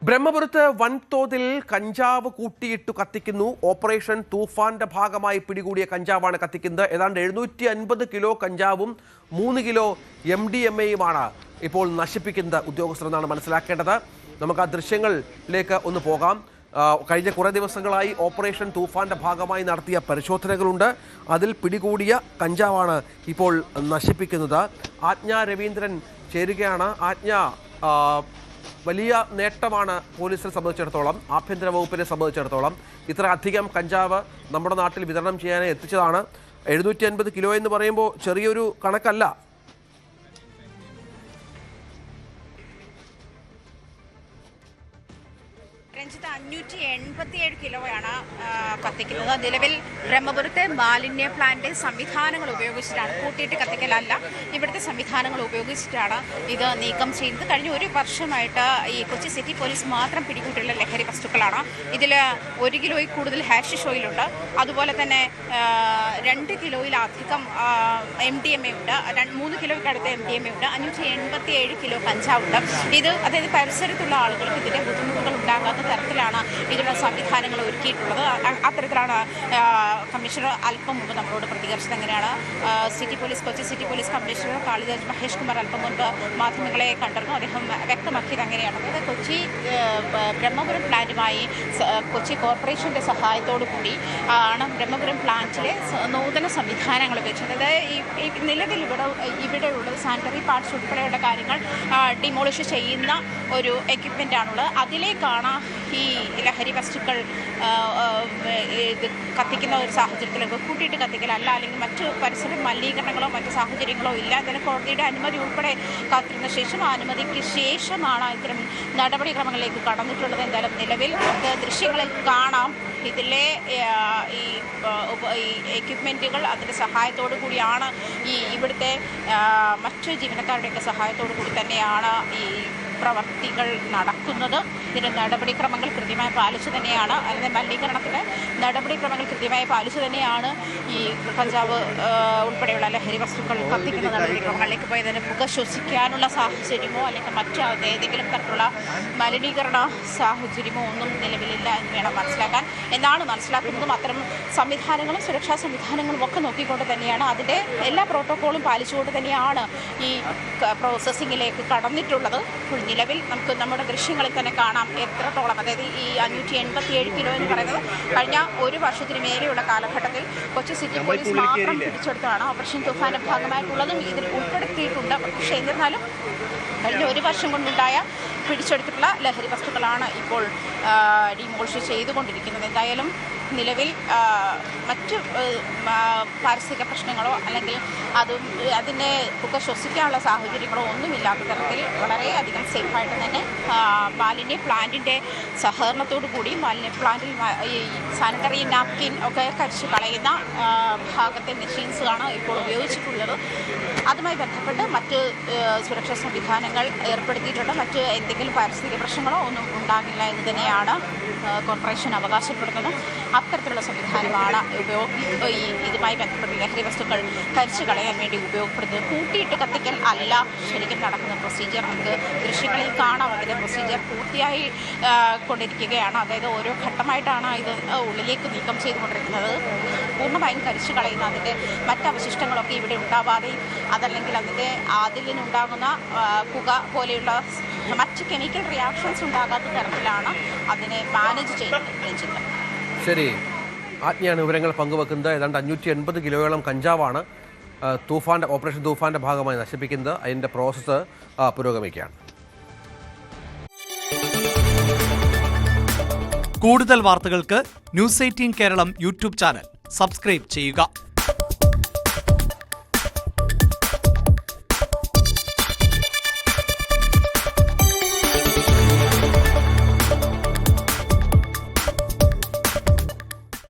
ബ്രഹ്മപുരത്ത് വൻതോതിൽ കഞ്ചാവ് കൂട്ടിയിട്ടു കത്തിക്കുന്നു. ഓപ്പറേഷൻ തൂഫാന്റെ ഭാഗമായി പിടികൂടിയ കഞ്ചാവാണ് കത്തിക്കുന്നത്. ഏതാണ്ട് 750 കിലോ കഞ്ചാവും 3 കിലോ MDMA-യുമാണ് ഇപ്പോൾ നശിപ്പിക്കുന്നത് ഉദ്യോഗസ്ഥർ എന്നാണ് മനസ്സിലാക്കേണ്ടത്. നമുക്ക് ആ ദൃശ്യങ്ങളിലേക്ക് ഒന്ന് പോകാം. കഴിഞ്ഞ കുറേ ദിവസങ്ങളായി ഓപ്പറേഷൻ തൂഫാന്റെ ഭാഗമായി നടത്തിയ പരിശോധനകളുണ്ട്. അതിൽ പിടികൂടിയ കഞ്ചാവാണ് ഇപ്പോൾ നശിപ്പിക്കുന്നത്. ആജ്ഞ രവീന്ദ്രൻ ചേരുകയാണ്. ആജ്ഞ, വലിയ നേട്ടമാണ് പോലീസിനെ സംബന്ധിച്ചിടത്തോളം, ആഭ്യന്തര വകുപ്പിനെ സംബന്ധിച്ചിടത്തോളം. ഇത്ര അധികം കഞ്ചാവ് നമ്മുടെ നാട്ടിൽ വിതരണം ചെയ്യാനായി എത്തിച്ചതാണ്. 750 കിലോ എന്ന് പറയുമ്പോൾ ചെറിയൊരു കണക്കല്ല. രഞ്ജിത്ത്, 587 കിലോയാണ് കത്തിക്കുന്നത്. നിലവിൽ ബ്രഹ്മപുരത്തെ മാലിന്യ പ്ലാന്റ് സംവിധാനങ്ങൾ ഉപയോഗിച്ചിട്ടാണ്, കൂട്ടിയിട്ട് കത്തിക്കലല്ല, ഇവിടുത്തെ സംവിധാനങ്ങൾ ഉപയോഗിച്ചിട്ടാണ് ഇത് നീക്കം ചെയ്യുന്നത്. കഴിഞ്ഞ ഒരു വർഷമായിട്ട് ഈ കൊച്ചി സിറ്റി പോലീസ് മാത്രം പിടികൂട്ടിയുള്ള ലഹരി വസ്തുക്കളാണ്. ഇതിൽ 1 കിലോയിൽ കൂടുതൽ ഹാഷിഷ് ഓയിലുണ്ട്. അതുപോലെ തന്നെ 2 കിലോയിലധികം MDMA ഉണ്ട്. 3 കിലോയ്ക്ക് അടുത്ത MDMA ഉണ്ട്. 587 കിലോ കഞ്ചാവുണ്ട്. ഇത് അതായത് പരിസരത്തുള്ള ആളുകൾക്ക് ഇതിൻ്റെ ബുദ്ധിമുട്ടുകൾ ഉണ്ടാകാത്ത തരത്തിലാണ് ഇതിനുള്ള സംവിധാനങ്ങൾ ഒരുക്കിയിട്ടുള്ളത്. അത്തരത്തിലാണ് കമ്മീഷണർ അല്പം മുമ്പ് നമ്മളോട് പ്രതികരിച്ചത്. എങ്ങനെയാണ് Kochi city police commissioner Kalidas Mahesh Kumar അല്പം മുൻപ് മാധ്യമങ്ങളെ കണ്ടിരുന്നു. അദ്ദേഹം വ്യക്തമാക്കിയത് അങ്ങനെയാണ്. അതായത് കൊച്ചി ബ്രഹ്മപുരം പ്ലാന്റുമായി കൊച്ചി കോർപ്പറേഷൻ്റെ സഹായത്തോടു കൂടി ആണ് ബ്രഹ്മപുരം പ്ലാന്റിലെ നൂതന സംവിധാനങ്ങൾ ഉപയോഗിച്ചത്. അതായത് നിലവിൽ ഇവിടെയുള്ള സാനിറ്ററി പാർട്സ് ഉൾപ്പെടെയുള്ള കാര്യങ്ങൾ ഡിമോളിഷ് ചെയ്യുന്ന ഒരു എക്യുപ്മെൻ്റ് ആണുള്ളത്. അതിലേക്കാണ് ഈ ലഹരി വസ്തുക്കൾ ഇത് കത്തിക്കുന്ന ഒരു സാഹചര്യത്തിലേക്ക് കൂട്ടിയിട്ട് കത്തിക്കലല്ല, അല്ലെങ്കിൽ മറ്റു പരിസര മലിനീകരണങ്ങളോ മറ്റു സാഹചര്യങ്ങളോ ഇല്ല. ഇതിന് കോടതിയുടെ അനുമതി ഉൾപ്പെടെ കാത്തിരുന്ന ശേഷം ആ അനുമതിക്ക് ശേഷമാണ് ഇത്തരം നടപടിക്രമങ്ങളിലേക്ക് കടന്നിട്ടുള്ളത്. എന്തായാലും നിലവിൽ നമുക്ക് ദൃശ്യങ്ങളിൽ കാണാം ഇതിലെ ഈ എക്യുപ്മെൻറ്റുകൾ അതിൻ്റെ സഹായത്തോടു കൂടിയാണ്, ഇവിടുത്തെ മറ്റു ജീവനക്കാരുടെയൊക്കെ സഹായത്തോടു കൂടി തന്നെയാണ് ഈ പ്രവർത്തികൾ നടക്കുന്നത്. ഇതിൻ്റെ നടപടിക്രമങ്ങൾ കൃത്യമായി പാലിച്ചു തന്നെയാണ്, അല്ലെങ്കിൽ മലിനീകരണത്തിൻ്റെ നടപടിക്രമങ്ങൾ കൃത്യമായി പാലിച്ചു തന്നെയാണ് ഈ കഞ്ചാവ് ഉൾപ്പെടെയുള്ള ലഹരി വസ്തുക്കൾ കത്തിക്കുന്ന നടപടിക്രമങ്ങളിലേക്ക് പോയതിന് പുക ശ്വസിക്കാനുള്ള സാഹചര്യമോ അല്ലെങ്കിൽ ഏതെങ്കിലും തരത്തിലുള്ള മലിനീകരണ സാഹചര്യമോ ഒന്നും നിലവിലില്ല എന്ന് വേണം മനസ്സിലാക്കാൻ എന്നാണ് മനസ്സിലാക്കുന്നതും. അത്തരം സംവിധാനങ്ങളും സുരക്ഷാ സംവിധാനങ്ങളും ഒക്കെ നോക്കിക്കൊണ്ട് തന്നെയാണ്, അതിൻ്റെ എല്ലാ പ്രോട്ടോക്കോളും പാലിച്ചുകൊണ്ട് തന്നെയാണ് ഈ പ്രോസസ്സിങ്ങിലേക്ക് കടന്നിട്ടുള്ളത്. നിലവിൽ നമുക്ക് നമ്മുടെ ദൃശ്യങ്ങളിൽ തന്നെ കാണാം എത്രത്തോളം, അതായത് ഈ 587 കിലോ എന്ന് പറയുന്നത് കഴിഞ്ഞ ഒരു വർഷത്തിന് മേലെയുള്ള കാലഘട്ടത്തിൽ കൊച്ചി സിറ്റി പോലീസ് മാത്രം പിടിച്ചെടുത്തതാണ്. ഓപ്പറേഷൻ തൂഫാന്റെ ഭാഗമായിട്ടുള്ളതും ഇതിൽ ഉൾപ്പെടുത്തിയിട്ടുണ്ട്. പക്ഷേ എന്നിരുന്നാലും കഴിഞ്ഞ ഒരു വർഷം കൊണ്ടുണ്ടായ പിടിച്ചെടുത്തിട്ടുള്ള ലഹരി വസ്തുക്കളാണ് ഇപ്പോൾ ഡിമോളിഷ് ചെയ്തുകൊണ്ടിരിക്കുന്നത്. എന്തായാലും നിലവിൽ മറ്റ് പാരിസ്ഥിതിക പ്രശ്നങ്ങളോ അല്ലെങ്കിൽ അതിനെ പുക ശ്വസിക്കാനുള്ള സാഹചര്യങ്ങളോ ഒന്നുമില്ലാത്ത തരത്തിൽ വളരെയധികം സേഫായിട്ട് തന്നെ മാലിന്യ പ്ലാന്റിൻ്റെ സഹകരണത്തോടു കൂടി മാലിന്യ പ്ലാന്റിൽ ഈ സാനിറ്ററി നാപ്കിൻ ഒക്കെ കരിച്ച് കളയുന്ന ഭാഗത്തെ മെഷീൻസാണ് ഇപ്പോൾ ഉപയോഗിച്ചിട്ടുള്ളത്. അതുമായി ബന്ധപ്പെട്ട് മറ്റ് സുരക്ഷാ സംവിധാനങ്ങൾ ഏർപ്പെടുത്തിയിട്ടുണ്ട്. മറ്റ് എന്തെങ്കിലും പാരിസ്ഥിതിക പ്രശ്നങ്ങളോ ഒന്നും ഉണ്ടാകില്ല എന്ന് തന്നെയാണ് കോർപ്പറേഷൻ അവകാശപ്പെടുന്നത്. അത്തരത്തിലുള്ള സംവിധാനമാണ് ഇതുമായി ബന്ധപ്പെട്ട് ലഹരി വസ്തുക്കൾ കരിച്ചു കളയാൻ വേണ്ടി ഉപയോഗപ്പെടുത്തുന്നത്. കൂട്ടിയിട്ട് കത്തിക്കൽ അല്ല ശരിക്കും നടക്കുന്ന പ്രൊസീജിയർ. നമുക്ക് ദൃശ്യങ്ങളിൽ കാണാം, അതിൻ്റെ പ്രൊസീജിയർ പൂർത്തിയായി കൊണ്ടിരിക്കുകയാണ്. അതായത് ഓരോ ഘട്ടമായിട്ടാണ് ഇത് ഉള്ളിലേക്ക് നീക്കം ചെയ്തുകൊണ്ടിരിക്കുന്നത്. പൂർണ്ണമായും കരിച്ചു കളയുന്ന അതിൻ്റെ മറ്റവശിഷ്ടങ്ങളൊക്കെ ഇവിടെ ഉണ്ടാവാതെയും അതല്ലെങ്കിൽ അതിൽ നിന്നുണ്ടാകുന്ന പുക പോലെയുള്ള മറ്റ് കെമിക്കൽ റിയാക്ഷൻസ് ഉണ്ടാകാത്ത തരത്തിലാണ് അതിനെ മാനേജ് ചെയ്യുന്നത്. ശരി, ആജ്ഞയാണ് വിവരങ്ങൾ പങ്കുവെക്കുന്നത്. ഏതാണ്ട് 580 കിലോയോളം കഞ്ചാവാണ് ഓപ്പറേഷൻ തൂഫാന്റെ ഭാഗമായി നശിപ്പിക്കുന്നത്. അതിൻ്റെ പ്രോസസ്സ് പുരോഗമിക്കുകയാണ്. കൂടുതൽ വാർത്തകൾക്ക് News 18 Keralam YouTube channel subscribe ചെയ്യുക.